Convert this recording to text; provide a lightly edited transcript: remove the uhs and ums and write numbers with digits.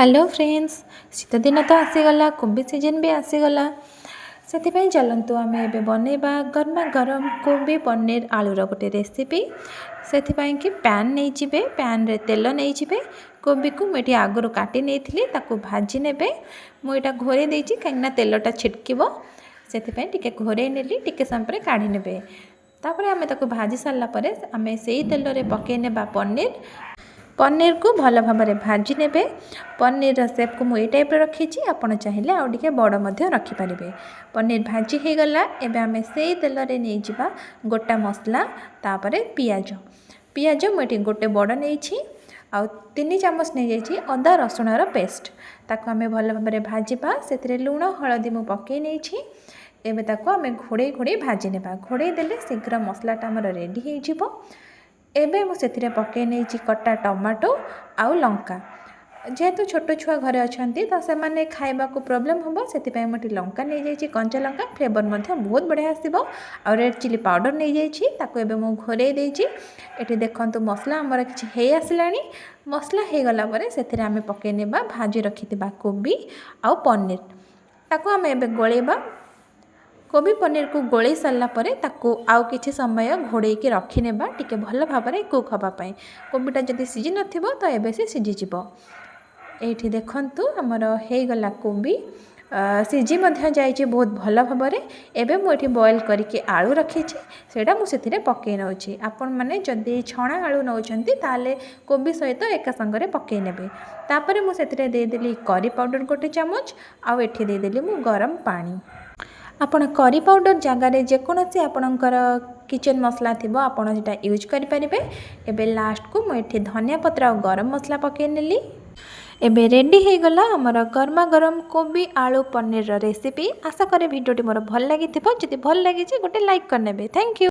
Hello friends शीत दिन तो आसीगला कोबी सीजन भी आसीगला से चलतु आम ए बनवा गरमा गरम कोबी पनीर आलूर गोटे रेसिपी से कि पैन नहीं जिबे पैन रे तेल नहीं जिबे कोबी को मुझे आगुरी काटी नहीं ताकू भाजी ने मुझा घोरे देती कहीं तेलटा छिटक से घोरे नेली टिके समय काढ़ी ने तापर आम भाजी सारापर आम से तेल रे पकईने पनीर पनीर को भल भाव में भाजी ने पनीर सेप को मुझे टाइप रखी आपड़ चाहिए आउ टे बड़ रखिपारे पनीर भाजी हो गला एबे आम से तेल रे नहीं जावा गोटा मसला तापर पियाज पियाज मुझे गोटे बड़ नहीं आउ 3 चामच नहीं जाइए अदा रसुणर पेस्ट ताको आम भल भाव में भाजवा से लुण हलदी मु पकई नहीं एबे ताको आम घोड़े घोड़े भाजी ने घोड़े देले शीघ्र मसलाटा आमर रेडी हो एबे मुझे पकई नहीं कटा टमाटो आउ लंका जेहेतु छोट छुआ घरे अच्छा तो से खाइबा को प्रोब्लेम हम से मुझे लंका नहीं जाइए कंचा लंका फ्लेवर बहुत बढ़िया आसो आ रेड चिली पाउडर नहीं जाइए मुझे घोरे देती ये देखो मसला आमर कि आसला मसला हो गला से आम पकई भाजी रखी कोबी आउ पनीर ताको आम एबे गोलेबा कोबी पनीर को गोले सारापर आउ कि समय घोड़े रखी टे भल भाव में कुक हाँपाई कोबीटा जब सीझी न तो एबे से सीझीज ये देखु आमर हो गला कोबी सीझी जाइए बहुत भल भाव में एवं मुझे बॉयल करके आलू रखी सेटा मुझे पकई नौची आपण मैंने जदि छणा आलू नौकरी ताले कोबी सहित एका संगे पकई ने तापर मुझे देदेली करी पाउडर गोटे चामच आउ एठी देदेली मु गरम पानी आपण करी पाउडर जगार जेकोसी आपणकर किचन मसला थी आपड़ से यूज करेंगे एबे लास्ट को मुझे धनिया पत्र और गरम मसला पकई नेली एबे रेडी हो गला आमर गरमा गरम कोबी आलू पनीर रेसिपी आशा करे भिडियोटी मोर भल लगी जदि भल लगी गोटे लाइक करने थैंक यू।